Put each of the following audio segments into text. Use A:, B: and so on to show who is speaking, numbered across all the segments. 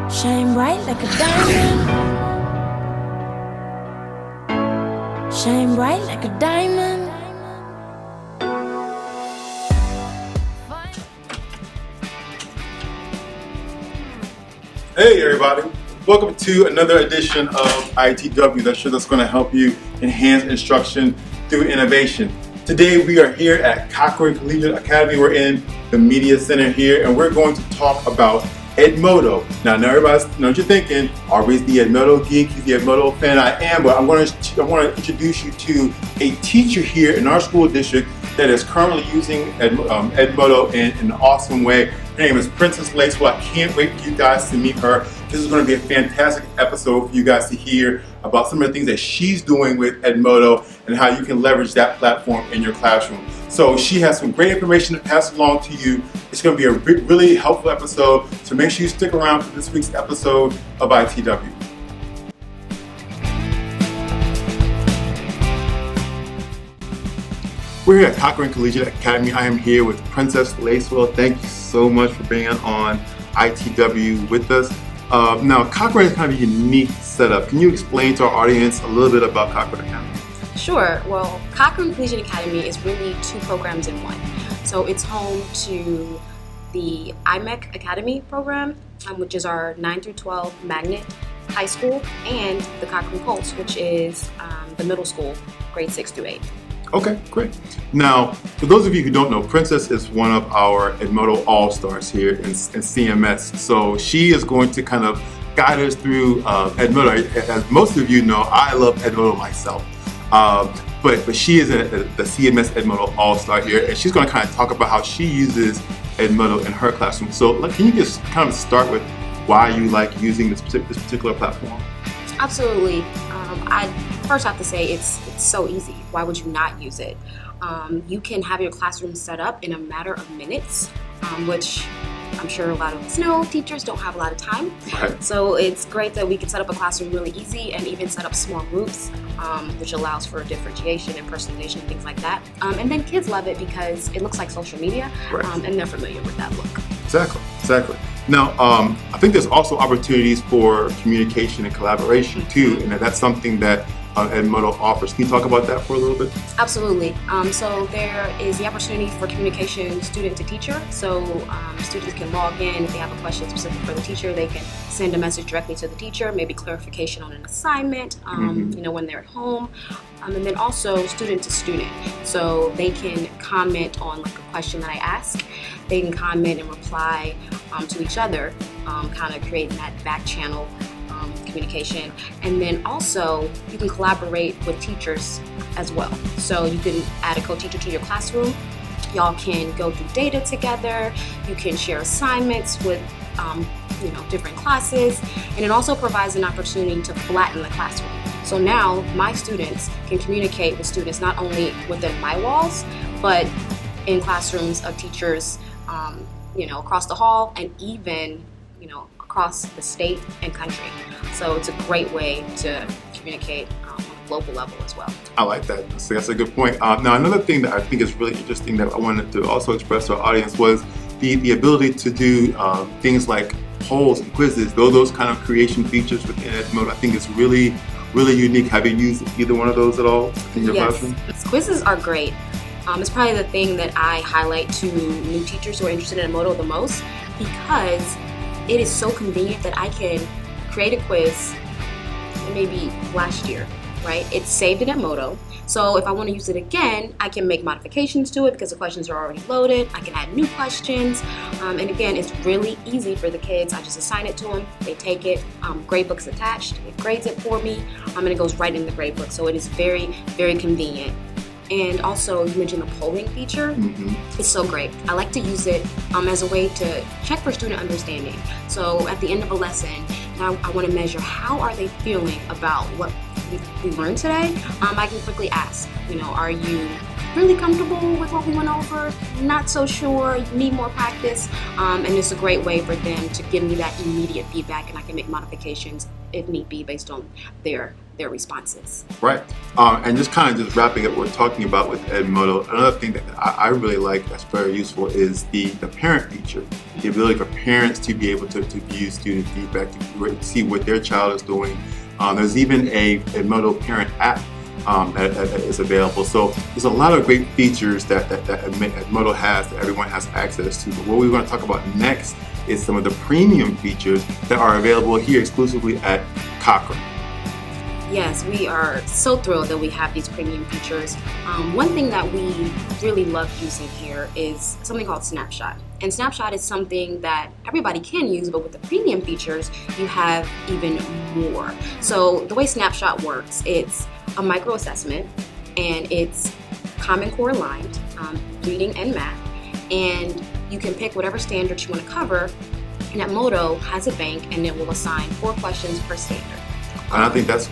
A: Shine bright like a diamond. Shine bright like a diamond.
B: Hey everybody, welcome to another edition of ITW, that show that's going to help you enhance instruction through innovation. Today we are here at Cochrane Collegiate Academy. We're in the Media Center here and we're going to talk about Edmodo. Now everybody knows what you're thinking, Aubrey's the Edmodo geek, he's the Edmodo fan. I am, but I want to introduce you to a teacher here in our school district that is currently using Edmodo in an awesome way. Her name is Princess Lacewell. I can't wait for you guys to meet her. This is going to be a fantastic episode for you guys to hear about some of the things that she's doing with Edmodo and how you can leverage that platform in your classroom. So she has some great information to pass along to you. It's going to be a really helpful episode, so make sure you stick around for this week's episode of ITW. We're here at Cochrane Collegiate Academy. I am here with Princess Lacewell. Thank you so much for being on ITW with us. Now, Cochrane is kind of a unique setup. Can you explain to our audience a little bit about Cochrane Academy?
C: Sure. Well, Cochrane Collegiate Academy is really two programs in one. So it's home to the IMEC Academy program, which is our 9 through 12 magnet high school, and the Cochrane Pulse, which is the middle school, grade 6 through 8.
B: Okay, great. Now, for those of you who don't know, Princess is one of our Edmodo All-Stars here in CMS. So she is going to kind of guide us through Edmodo. As most of you know, I love Edmodo myself. But she is the CMS Edmodo All-Star here, and she's going to kind of talk about how she uses Edmodo in her classroom. So can you just kind of start with why you like using this particular platform?
C: Absolutely. I first have to say it's so easy. Why would you not use it? You can have your classroom set up in a matter of minutes, which I'm sure a lot of us know teachers don't have a lot of time.
B: Right.
C: So it's great that we can set up a classroom really easy and even set up small groups, which allows for differentiation and personalization and things like that. And then kids love it because it looks like social media,
B: right.
C: And they're familiar with that look.
B: Exactly. Now, I think there's also opportunities for communication and collaboration too, and that's something that Edmodo offers. Can you talk about that for a little bit?
C: Absolutely. So there is the opportunity for communication student to teacher. So students can log in. If they have a question specific for the teacher, they can send a message directly to the teacher, maybe clarification on an assignment, when they're at home. And then also student to student. So they can comment on like a question that I ask. They can comment and reply to each other, kind of creating that back channel communication. And then also you can collaborate with teachers as well. So you can add a co-teacher to your classroom. Y'all can go through data together. You can share assignments with different classes. And it also provides an opportunity to flatten the classroom. So now my students can communicate with students not only within my walls, but in classrooms of teachers across the hall and even across the state and country. So it's a great way to communicate on a global level as well.
B: I like that. So that's a good point. Now, another thing that I think is really interesting that I wanted to also express to our audience was the ability to do things like polls and quizzes. Those kind of creation features within Edmodo, I think is really unique. Have you used either one of those at all in your classroom?
C: Yes, quizzes are great. It's probably the thing that I highlight to new teachers who are interested in Edmodo the most, because it is so convenient that I can create a quiz maybe last year, right? It's saved in Edmodo. So if I want to use it again, I can make modifications to it because the questions are already loaded. I can add new questions. And again, it's really easy for the kids. I just assign it to them. They take it. Gradebook's attached. It grades it for me. And it goes right in the gradebook. So it is very, very convenient. And also, you mentioned the polling feature. It's so great. I like to use it as a way to check for student understanding. So at the end of a lesson, I want to measure how are they feeling about what we learned today. I can quickly ask, are you really comfortable with what we went over? Not so sure, you need more practice. And it's a great way for them to give me that immediate feedback, and I can make modifications if need be based on their their responses.
B: Right. And just kind of just wrapping up what we're talking about with Edmodo, another thing that I really like that's very useful is the parent feature. The ability for parents to be able to view student feedback, to see what their child is doing. There's even a Edmodo parent app that is available. So there's a lot of great features that Edmodo has that everyone has access to. But what we're going to talk about next is some of the premium features that are available here exclusively at Cochrane.
C: Yes, we are so thrilled that we have these premium features. One thing that we really love using here is something called Snapshot. And Snapshot is something that everybody can use, but with the premium features, you have even more. So the way Snapshot works, it's a micro assessment, and it's Common Core aligned, reading and math, and you can pick whatever standards you want to cover, and Edmodo has a bank, and it will assign 4 questions per standard.
B: And I think that's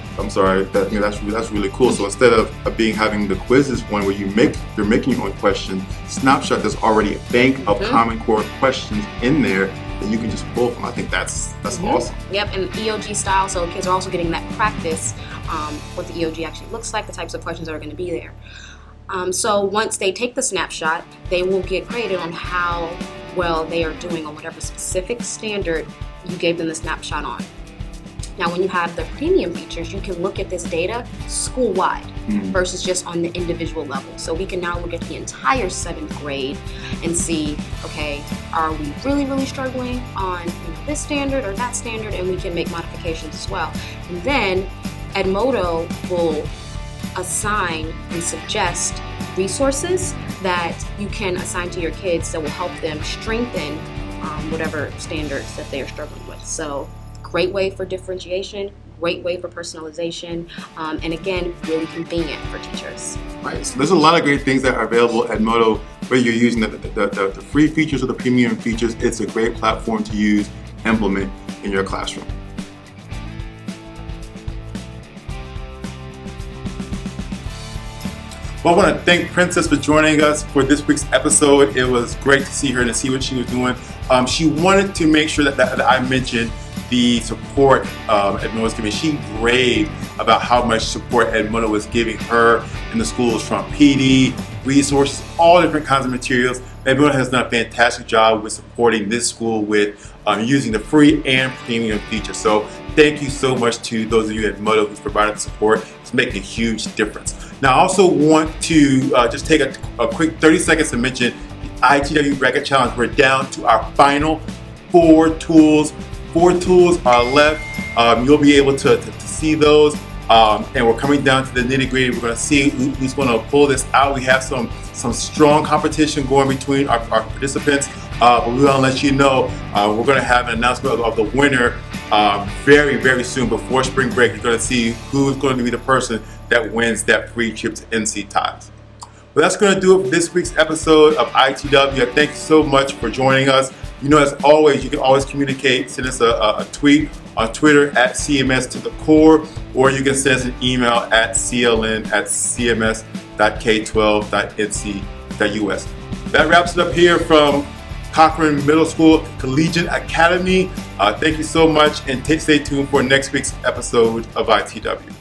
B: really cool. So instead of having the quizzes one where you're making your own question, Snapshot, there's already a bank of Common Core questions in there that you can just pull from. I think that's awesome.
C: Yep, and EOG style, so kids are also getting that practice, what the EOG actually looks like, the types of questions that are going to be there. So once they take the snapshot, they will get graded on how well they are doing on whatever specific standard you gave them the snapshot on. Now, when you have the premium features, you can look at this data school-wide versus just on the individual level. So we can now look at the entire 7th grade and see, okay, are we really struggling on this standard or that standard, and we can make modifications as well. And then Edmodo will assign and suggest resources that you can assign to your kids that will help them strengthen whatever standards that they are struggling with. So great way for differentiation, great way for personalization, and again, really convenient for teachers.
B: Right, so there's a lot of great things that are available at Edmodo, whether you're using the free features or the premium features. It's a great platform to use, implement in your classroom. Well, I want to thank Princess for joining us for this week's episode. It was great to see her and to see what she was doing. She wanted to make sure that I mentioned the support Edmodo was giving. She raved about how much support Edmodo was giving her in the schools, from PD, resources, all different kinds of materials. Edmodo has done a fantastic job with supporting this school with using the free and premium features. So thank you so much to those of you at Edmodo who've provided the support. It's making a huge difference. Now, I also want to just take a quick 30 seconds to mention the ITW Bracket Challenge. We're down to our final 4 tools. 4 tools are left. You'll be able to see those. And we're coming down to the nitty-gritty. We're going to see who's going to pull this out. We have some strong competition going between our participants. But we want to let you know we're going to have an announcement of the winner very soon. Before spring break, you're going to see who's going to be the person that wins that free trip to NC Ties. Well, that's going to do it for this week's episode of ITW. Thank you so much for joining us. You know, as always, you can always communicate. Send us a tweet on Twitter at CMS to the core, or you can send us an email at cln@cms.k12.nc.us. That wraps it up here from Cochrane Middle School Collegiate Academy. Thank you so much, and stay tuned for next week's episode of ITW.